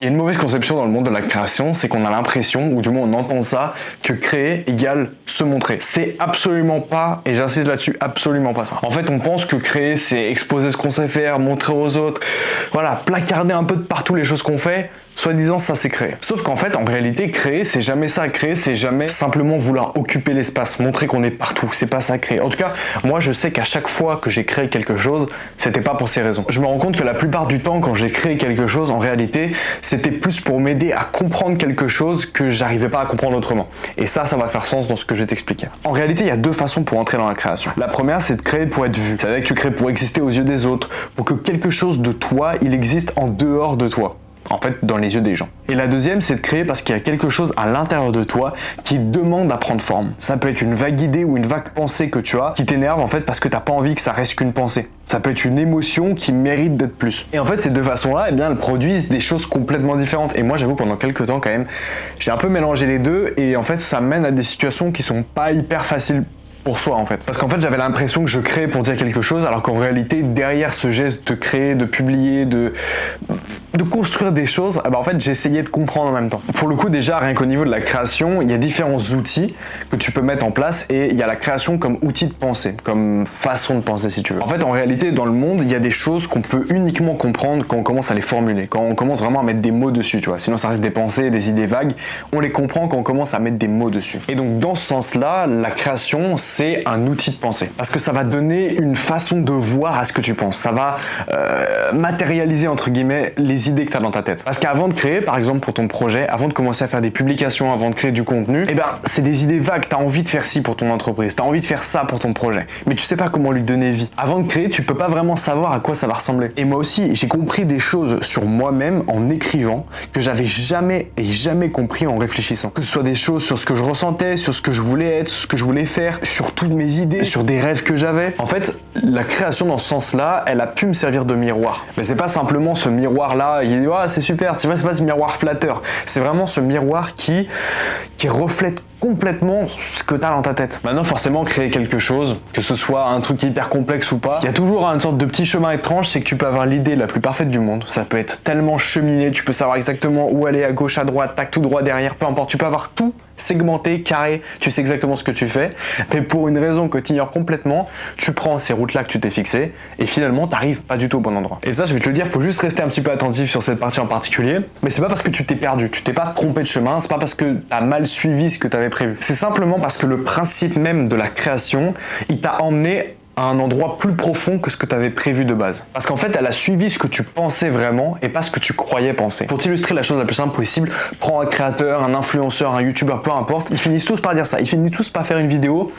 Il y a une mauvaise conception dans le monde de la création, c'est qu'on a l'impression, ou du moins on entend ça, que créer égale se montrer. C'est absolument pas, et j'insiste là-dessus, absolument pas ça. En fait, on pense que créer, c'est exposer ce qu'on sait faire, montrer aux autres, voilà, placarder un peu de partout les choses qu'on fait, soi-disant ça c'est créer. Sauf qu'en fait, en réalité, créer, c'est jamais ça. Créer, c'est jamais simplement vouloir occuper l'espace, montrer qu'on est partout. C'est pas ça créer. En tout cas, moi je sais qu'à chaque fois que j'ai créé quelque chose, c'était pas pour ces raisons. Je me rends compte que la plupart du temps, quand j'ai créé quelque chose, en réalité, c'était plus pour m'aider à comprendre quelque chose que j'arrivais pas à comprendre autrement. Et ça va faire sens dans ce que je vais t'expliquer. En réalité, il y a deux façons pour entrer dans la création. La première, c'est de créer pour être vu. C'est-à-dire que tu crées pour exister aux yeux des autres, pour que quelque chose de toi, il existe en dehors de toi. En fait, dans les yeux des gens. Et la deuxième, c'est de créer parce qu'il y a quelque chose à l'intérieur de toi qui demande à prendre forme. Ça peut être une vague idée ou une vague pensée que tu as qui t'énerve en fait parce que t'as pas envie que ça reste qu'une pensée. Ça peut être une émotion qui mérite d'être plus. Et en fait, ces deux façons-là, eh bien, elles produisent des choses complètement différentes. Et moi, j'avoue, pendant quelques temps quand même, j'ai un peu mélangé les deux et en fait, ça mène à des situations qui sont pas hyper faciles pour soi en fait. Parce qu'en fait, j'avais l'impression que je créais pour dire quelque chose, alors qu'en réalité, derrière ce geste de créer, de publier, de construire des choses, en fait, j'essayais de comprendre en même temps. Pour le coup, déjà, rien qu'au niveau de la création, il y a différents outils que tu peux mettre en place et il y a la création comme outil de pensée, comme façon de penser si tu veux. En fait, en réalité, dans le monde, il y a des choses qu'on peut uniquement comprendre quand on commence à les formuler, quand on commence vraiment à mettre des mots dessus, tu vois. Sinon, ça reste des pensées, des idées vagues. On les comprend quand on commence à mettre des mots dessus. Et donc, dans ce sens-là, la création, c'est un outil de pensée. Parce que ça va donner une façon de voir à ce que tu penses. Ça va matérialiser, entre guillemets, les idées que tu as dans ta tête. Parce qu'avant de créer, par exemple, pour ton projet, avant de commencer à faire des publications, avant de créer du contenu, eh ben, c'est des idées vagues. Tu as envie de faire ci pour ton entreprise, tu as envie de faire ça pour ton projet, mais tu sais pas comment lui donner vie. Avant de créer, tu peux pas vraiment savoir à quoi ça va ressembler. Et moi aussi, j'ai compris des choses sur moi-même en écrivant que j'avais jamais compris en réfléchissant. Que ce soit des choses sur ce que je ressentais, sur ce que je voulais être, sur ce que je voulais faire, sur toutes mes idées, sur des rêves que j'avais. En fait, la création dans ce sens-là, elle a pu me servir de miroir. Mais c'est pas simplement ce miroir-là, il dit oh, c'est super, c'est pas ce miroir flatteur. C'est vraiment ce miroir qui reflète complètement ce que tu as dans ta tête. Maintenant, forcément, créer quelque chose, que ce soit un truc hyper complexe ou pas, il y a toujours une sorte de petit chemin étrange, c'est que tu peux avoir l'idée la plus parfaite du monde. Ça peut être tellement cheminé, tu peux savoir exactement où aller, à gauche, à droite, tac, tout droit, derrière, peu importe. Tu peux avoir tout segmenté, carré, tu sais exactement ce que tu fais, mais pour une raison que tu ignores complètement, tu prends ces routes-là que tu t'es fixées et finalement, tu n'arrives pas du tout au bon endroit. Et ça, je vais te le dire, il faut juste rester un petit peu attentif sur cette partie en particulier, mais c'est pas parce que tu t'es perdu, tu t'es pas trompé de chemin, c'est pas parce que tu as mal suivi ce que tu avais prévu. C'est simplement parce que le principe même de la création, il t'a emmené à un endroit plus profond que ce que tu avais prévu de base. Parce qu'en fait, elle a suivi ce que tu pensais vraiment et pas ce que tu croyais penser. Pour t'illustrer la chose la plus simple possible, prends un créateur, un influenceur, un youtubeur, peu importe, ils finissent tous par dire ça. Ils finissent tous par faire une vidéo.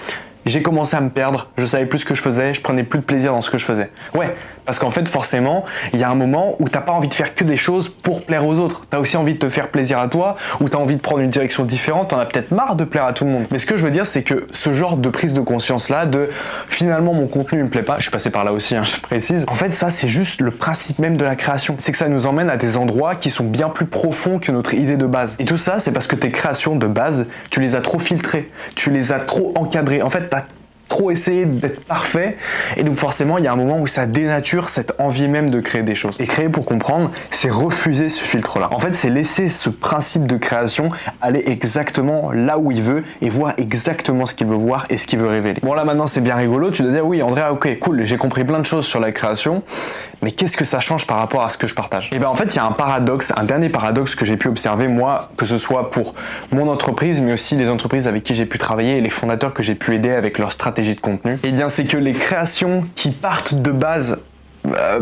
J'ai commencé à me perdre, je savais plus ce que je faisais, je prenais plus de plaisir dans ce que je faisais. Ouais, parce qu'en fait, forcément, il y a un moment où t'as pas envie de faire que des choses pour plaire aux autres. T'as aussi envie de te faire plaisir à toi, ou t'as envie de prendre une direction différente, t'en as peut-être marre de plaire à tout le monde. Mais ce que je veux dire, c'est que ce genre de prise de conscience-là, de finalement mon contenu me plaît pas, je suis passé par là aussi, je précise. En fait, ça, c'est juste le principe même de la création. C'est que ça nous emmène à des endroits qui sont bien plus profonds que notre idée de base. Et tout ça, c'est parce que tes créations de base, tu les as trop filtrées, tu les as trop encadrées. En fait, t'as trop essayé d'être parfait et donc forcément il y a un moment où ça dénature cette envie même de créer des choses. Et créer, pour comprendre, c'est refuser ce filtre-là. En fait, c'est laisser ce principe de création aller exactement là où il veut et voir exactement ce qu'il veut voir et ce qu'il veut révéler. Bon, là maintenant c'est bien rigolo, tu dois dire oui Andrea, ok cool, j'ai compris plein de choses sur la création, mais qu'est-ce que ça change par rapport à ce que je partage? Et bien en fait il y a un paradoxe, un dernier paradoxe que j'ai pu observer moi, que ce soit pour mon entreprise mais aussi les entreprises avec qui j'ai pu travailler et les fondateurs que j'ai pu aider avec leur stratégie de contenu, et bien c'est que les créations qui partent de base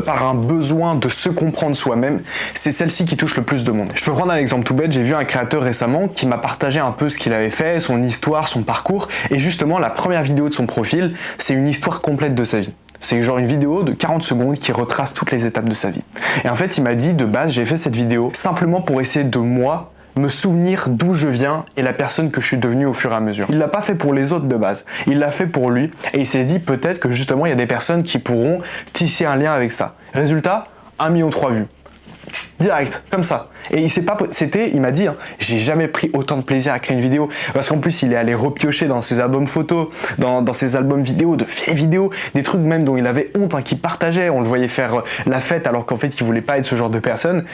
par un besoin de se comprendre soi-même, c'est celle-ci qui touche le plus de monde. Je peux prendre un exemple tout bête, j'ai vu un créateur récemment qui m'a partagé un peu ce qu'il avait fait, son histoire, son parcours, et justement la première vidéo de son profil, c'est une histoire complète de sa vie. C'est genre une vidéo de 40 secondes qui retrace toutes les étapes de sa vie. Et en fait, il m'a dit, de base, j'ai fait cette vidéo simplement pour essayer de moi me souvenir d'où je viens et la personne que je suis devenu au fur et à mesure. Il l'a pas fait pour les autres de base, il l'a fait pour lui et il s'est dit peut-être que justement il y a des personnes qui pourront tisser un lien avec ça. Résultat, 1,3 million de vues. Direct, comme ça. Et il m'a dit, hein, j'ai jamais pris autant de plaisir à créer une vidéo. Parce qu'en plus, il est allé repiocher dans ses albums photos, dans ses albums vidéo, de vieilles vidéos, des trucs même dont il avait honte, hein, qu'il partageait. On le voyait faire la fête alors qu'en fait, il voulait pas être ce genre de personne.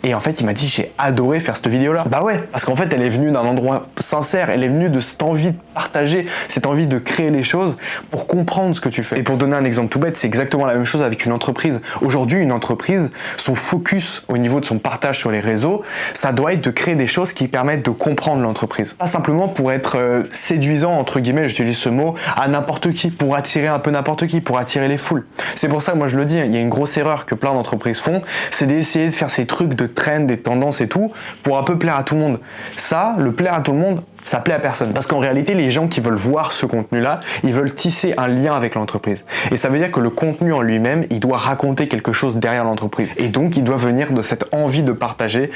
Et en fait, il m'a dit, j'ai adoré faire cette vidéo-là. Bah ouais, parce qu'en fait, elle est venue d'un endroit sincère, elle est venue de cette envie de partager, cette envie de créer les choses pour comprendre ce que tu fais. Et pour donner un exemple tout bête, c'est exactement la même chose avec une entreprise. Aujourd'hui, une entreprise, son focus au niveau de son partage sur les réseaux, ça doit être de créer des choses qui permettent de comprendre l'entreprise. Pas simplement pour être séduisant, entre guillemets, j'utilise ce mot, à n'importe qui, pour attirer un peu n'importe qui, pour attirer les foules. C'est pour ça que moi je le dis, il y a une grosse erreur que plein d'entreprises font, c'est d'essayer de faire ces trucs de trend, des tendances et tout, pour un peu plaire à tout le monde. Ça, le plaire à tout le monde, ça plaît à personne. Parce qu'en réalité, les gens qui veulent voir ce contenu-là, ils veulent tisser un lien avec l'entreprise. Et ça veut dire que le contenu en lui-même, il doit raconter quelque chose derrière l'entreprise. Et donc, il doit venir de cette envie de partager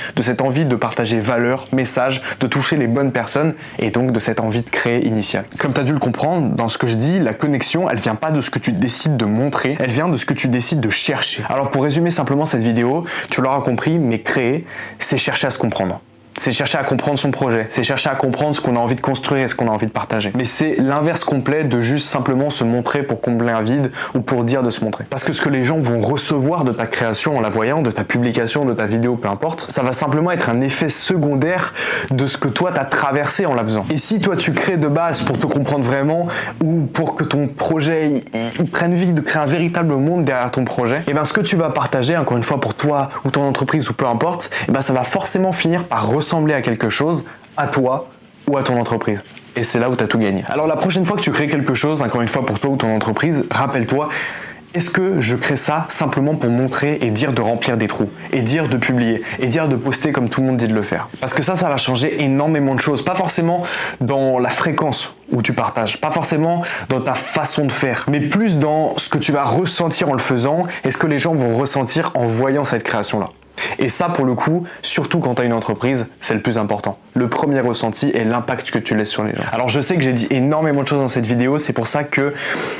valeur, message, de toucher les bonnes personnes, et donc de cette envie de créer initiale. Comme tu as dû le comprendre, dans ce que je dis, la connexion, elle vient pas de ce que tu décides de montrer, elle vient de ce que tu décides de chercher. Alors pour résumer simplement cette vidéo, tu l'auras compris, mais créer, c'est chercher à se comprendre. C'est chercher à comprendre son projet, c'est chercher à comprendre ce qu'on a envie de construire et ce qu'on a envie de partager. Mais c'est l'inverse complet de juste simplement se montrer pour combler un vide ou pour dire de se montrer. Parce que ce que les gens vont recevoir de ta création en la voyant, de ta publication, de ta vidéo, peu importe, ça va simplement être un effet secondaire de ce que toi t'as traversé en la faisant. Et si toi tu crées de base pour te comprendre vraiment ou pour que ton projet il prenne vie, de créer un véritable monde derrière ton projet, et bien ce que tu vas partager, encore une fois pour toi ou ton entreprise ou peu importe, et ben ça va forcément finir par ressembler à quelque chose, à toi ou à ton entreprise. Et c'est là où tu as tout gagné. Alors la prochaine fois que tu crées quelque chose, encore une fois pour toi ou ton entreprise, rappelle-toi, est-ce que je crée ça simplement pour montrer et dire de remplir des trous, et dire de publier, et dire de poster comme tout le monde dit de le faire? Parce que ça va changer énormément de choses, pas forcément dans la fréquence où tu partages, pas forcément dans ta façon de faire, mais plus dans ce que tu vas ressentir en le faisant et ce que les gens vont ressentir en voyant cette création-là. Et ça, pour le coup, surtout quand tu as une entreprise, c'est le plus important. Le premier ressenti et l'impact que tu laisses sur les gens. Alors je sais que j'ai dit énormément de choses dans cette vidéo, c'est pour ça que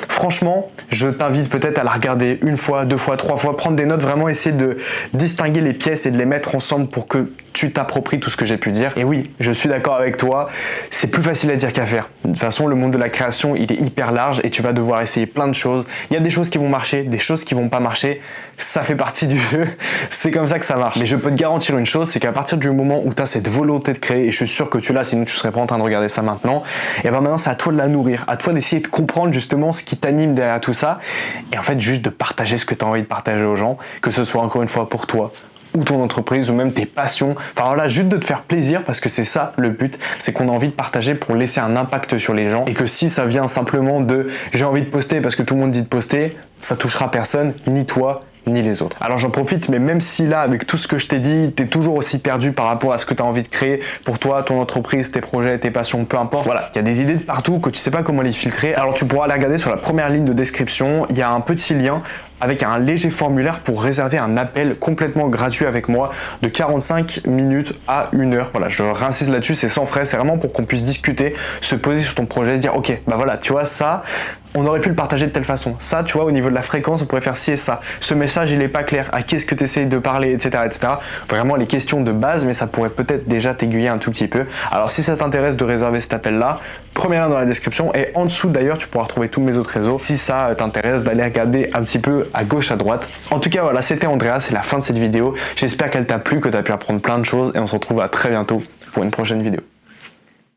franchement, je t'invite peut-être à la regarder une fois, deux fois, trois fois, prendre des notes, vraiment essayer de distinguer les pièces et de les mettre ensemble pour que tu t'appropries tout ce que j'ai pu dire. Et oui, je suis d'accord avec toi, c'est plus facile à dire qu'à faire. De toute façon, le monde de la création, il est hyper large et tu vas devoir essayer plein de choses. Il y a des choses qui vont marcher, des choses qui vont pas marcher. Ça fait partie du jeu, c'est comme ça que ça marche. Mais je peux te garantir une chose, c'est qu'à partir du moment où tu as cette volonté de créer, et je suis sûr que tu l'as, sinon tu serais pas en train de regarder ça maintenant, et ben maintenant c'est à toi de la nourrir, à toi d'essayer de comprendre justement ce qui t'anime derrière tout ça, et en fait juste de partager ce que tu as envie de partager aux gens, que ce soit encore une fois pour toi, ou ton entreprise, ou même tes passions. Enfin voilà, juste de te faire plaisir, parce que c'est ça le but, c'est qu'on a envie de partager pour laisser un impact sur les gens, et que si ça vient simplement de j'ai envie de poster parce que tout le monde dit de poster, ça touchera personne, ni toi, ni les autres. Alors j'en profite, mais même si là, avec tout ce que je t'ai dit, t'es toujours aussi perdu par rapport à ce que tu as envie de créer pour toi, ton entreprise, tes projets, tes passions, peu importe. Voilà, il y a des idées de partout que tu sais pas comment les filtrer. Alors tu pourras les regarder sur la première ligne de description. Il y a un petit lien avec un léger formulaire pour réserver un appel complètement gratuit avec moi de 45 minutes à 1 heure. Voilà, je réinsiste là-dessus, c'est sans frais, c'est vraiment pour qu'on puisse discuter, se poser sur ton projet, se dire ok, bah voilà, tu vois ça, on aurait pu le partager de telle façon. Ça, tu vois, au niveau de la fréquence, on pourrait faire ci et ça. Ce message, il est pas clair. À qui est-ce que tu essayes de parler, etc., etc. Vraiment les questions de base, mais ça pourrait peut-être déjà t'aiguiller un tout petit peu. Alors si ça t'intéresse de réserver cet appel-là, premier lien dans la description, et en dessous d'ailleurs, tu pourras retrouver tous mes autres réseaux. Si ça t'intéresse d'aller regarder un petit peu à gauche, à droite. En tout cas, voilà, c'était Andrea, c'est la fin de cette vidéo. J'espère qu'elle t'a plu, que tu as pu apprendre plein de choses, et on se retrouve à très bientôt pour une prochaine vidéo.